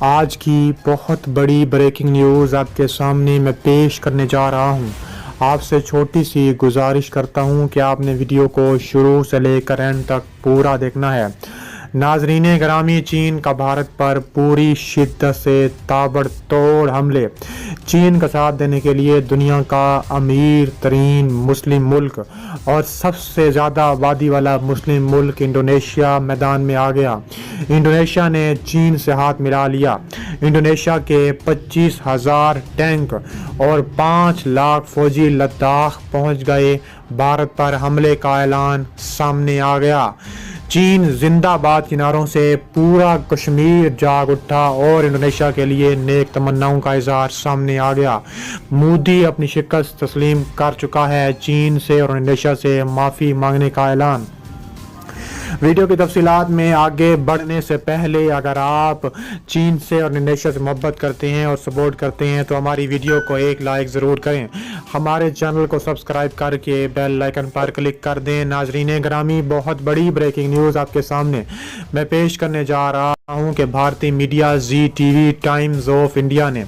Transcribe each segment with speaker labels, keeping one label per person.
Speaker 1: آج کی بہت بڑی بریکنگ نیوز آپ کے سامنے میں پیش کرنے جا رہا ہوں۔ آپ سے چھوٹی سی گزارش کرتا ہوں کہ آپ نے ویڈیو کو شروع سے لے کر اینڈ تک پورا دیکھنا ہے۔ ناظرین گرامی، چین کا بھارت پر پوری شدت سے تابڑ توڑ حملے۔ چین کا ساتھ دینے کے لیے دنیا کا امیر ترین مسلم ملک اور سب سے زیادہ آبادی والا مسلم ملک انڈونیشیا میدان میں آ گیا۔ انڈونیشیا نے چین سے ہاتھ ملا لیا۔ انڈونیشیا کے 25,000 ٹینک اور 5 لاکھ فوجی لداخ پہنچ گئے۔ بھارت پر حملے کا اعلان سامنے آ گیا۔ چین زندہ باد کے نعروں سے پورا کشمیر جاگ اٹھا اور انڈونیشیا کے لیے نیک تمناؤں کا اظہار سامنے آ گیا۔ مودی اپنی شکست تسلیم کر چکا ہے۔ چین سے اور انڈونیشیا سے معافی مانگنے کا اعلان۔ ویڈیو کی تفصیلات میں آگے بڑھنے سے پہلے اگر آپ چین سے اور انڈونیشیا سے محبت کرتے ہیں اور سپورٹ کرتے ہیں تو ہماری ویڈیو کو ایک لائک ضرور کریں۔ ہمارے چینل کو سبسکرائب کر کے بیل آئیکن پر کلک کر دیں۔ ناظرین گرامی، بہت بڑی بریکنگ نیوز آپ کے سامنے میں پیش کرنے جا رہا ہوں کہ بھارتی media Zee T V Times of India نے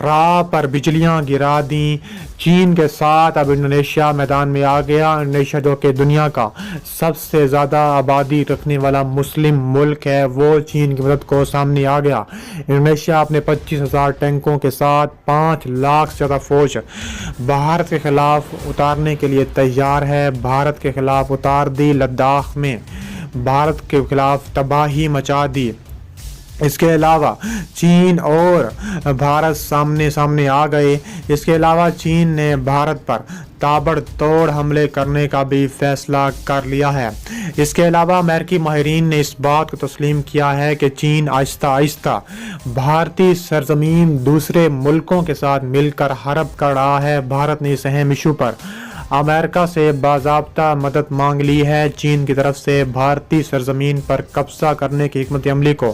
Speaker 1: راہ پر بجلیاں گرا دیں۔ چین کے ساتھ اب انڈونیشیا میدان میں آ گیا۔ انڈونیشیا جو کہ دنیا کا سب سے زیادہ آبادی رکھنے والا مسلم ملک ہے، وہ چین کی مدد کو سامنے آ گیا۔ انڈونیشیا اپنے 25,000 ٹینکوں کے ساتھ 5 لاکھ سے زیادہ فوج بھارت کے خلاف اتارنے کے لیے تیار ہے۔ بھارت کے خلاف اتار دی۔ لداخ میں بھارت کے خلاف تباہی مچا دی۔ اس کے علاوہ چین اور بھارت سامنے آ گئے۔ اس کے علاوہ چین نے بھارت پر تابڑ توڑ حملے کرنے کا بھی فیصلہ کر لیا ہے۔ اس کے علاوہ امریکی ماہرین نے اس بات کو تسلیم کیا ہے کہ چین آہستہ آہستہ بھارتی سرزمین دوسرے ملکوں کے ساتھ مل کر حرب کر رہا ہے۔ بھارت نے اس اہم ایشو پر امریکہ سے باضابطہ مدد مانگ لی ہے۔ چین کی طرف سے بھارتی سرزمین پر قبضہ کرنے کی حکمت عملی کو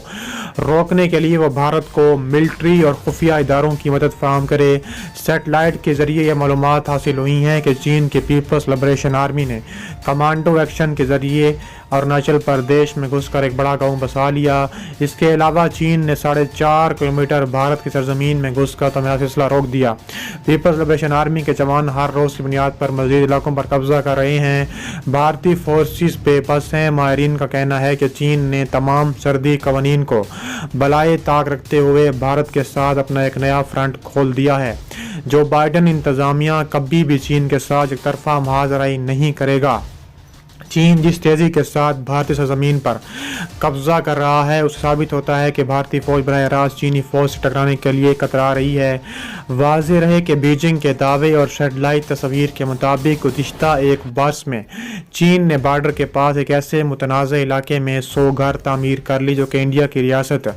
Speaker 1: روکنے کے لیے وہ بھارت کو ملٹری اور خفیہ اداروں کی مدد فراہم کرے۔ سیٹلائٹ کے ذریعے یہ معلومات حاصل ہوئی ہیں کہ چین کی پیپلز لبریشن آرمی نے کمانڈو ایکشن کے ذریعے اروناچل پردیش میں گھس کر ایک بڑا گاؤں بسا لیا۔ اس کے علاوہ چین نے 4.5 کلومیٹر بھارت کی سرزمین میں گھس کر تمام سلسلہ روک دیا۔ پیپلز لبریشن آرمی کے جوان ہر روز کی بنیاد پر مزید علاقوں پر قبضہ کر رہے ہیں۔ بھارتی فورسز بے بس ہیں۔ ماہرین کا کہنا ہے کہ چین نے تمام سرحدی قوانین کو بالائے طاق رکھتے ہوئے بھارت کے ساتھ اپنا ایک نیا فرنٹ کھول دیا ہے۔ جو بائیڈن انتظامیہ کبھی بھی چین کے ساتھ ایک طرفہ محاذ رائی نہیں کرے گا۔ چین جس تیزی کے ساتھ بھارتی سرزمین پر قبضہ کر رہا ہے، اس سے ثابت ہوتا ہے کہ بھارتی فوج براہ راست چینی فوج سے ٹکرانے کے لیے کترا رہی ہے۔ واضح رہے کہ بیجنگ کے دعوے اور سیٹلائٹ تصویر کے مطابق گزشتہ ایک برس میں چین نے بارڈر کے پاس ایک ایسے متنازع علاقے میں 100 گھر تعمیر کر لی جو کہ انڈیا کی ریاست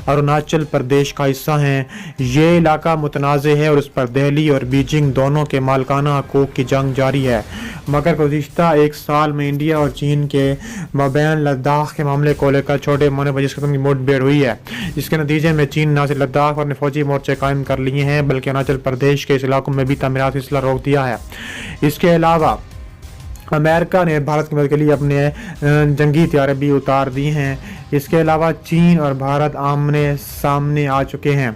Speaker 1: اروناچل پردیش کا حصہ ہیں۔ یہ علاقہ متنازع ہے اور اس پر دہلی اور بیجنگ دونوں کے مالکانہ حقوق کی جنگ جاری ہے، مگر گزشتہ ایک سال میں انڈیا اور چین کے مابین لداخ کے معاملے کو لے کر چھوٹے موٹے بجس قسم کی موڑ بھیڑ ہوئی ہے۔ اس کے نتیجے میں چین نہ صرف لداخ پر اپنے فوجی مورچے قائم کر لیے ہیں بلکہ اروناچل پردیش کے اس علاقوں میں بھی تعمیراتی سلسلہ روک دیا ہے۔ اس کے علاوہ امریکہ نے بھارت کی مدد کے لیے اپنے جنگی طیارے بھی اتار دی ہیں۔ اس کے علاوہ چین اور بھارت آمنے سامنے آ چکے ہیں۔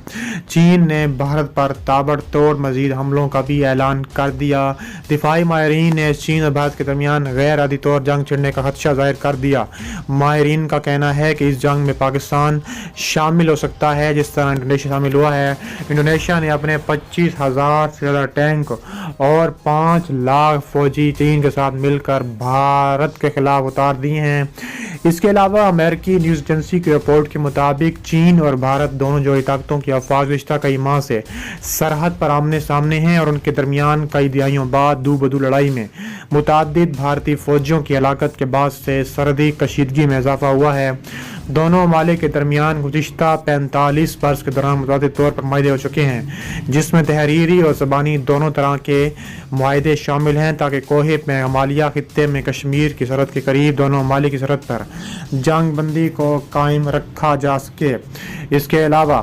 Speaker 1: چین نے بھارت پر تابڑ توڑ مزید حملوں کا بھی اعلان کر دیا۔ دفاعی ماہرین نے چین اور بھارت کے درمیان غیر عادی طور جنگ چھڑنے کا خدشہ ظاہر کر دیا۔ ماہرین کا کہنا ہے کہ اس جنگ میں پاکستان شامل ہو سکتا ہے جس طرح انڈونیشیا شامل ہوا ہے۔ انڈونیشیا نے اپنے 25,000 سے زیادہ ٹینک اور 5 لاکھ فوجی چین کے ساتھ مل کر بھارت کے خلاف اتار دیے ہیں۔ اس کے علاوہ امریکی نیوز ایجنسی کی رپورٹ کے مطابق چین اور بھارت دونوں جوہری طاقتوں کی افواج گزشتہ کئی ماہ سے سرحد پر آمنے سامنے ہیں اور ان کے درمیان کئی دہائیوں بعد دو بدو لڑائی میں متعدد بھارتی فوجیوں کی ہلاکت کے بعد سے سرحدی کشیدگی میں اضافہ ہوا ہے۔ دونوں ممالک کے درمیان گزشتہ 45 برس کے دوران متعدد طور پر معاہدے ہو چکے ہیں جس میں تحریری اور زبانی دونوں طرح کے معاہدے شامل ہیں تاکہ کوہ ہمالیہ خطے میں کشمیر کی سرحد کے قریب دونوں ممالک کی سرحد پر جنگ بندی کو قائم رکھا جا سکے۔ اس کے علاوہ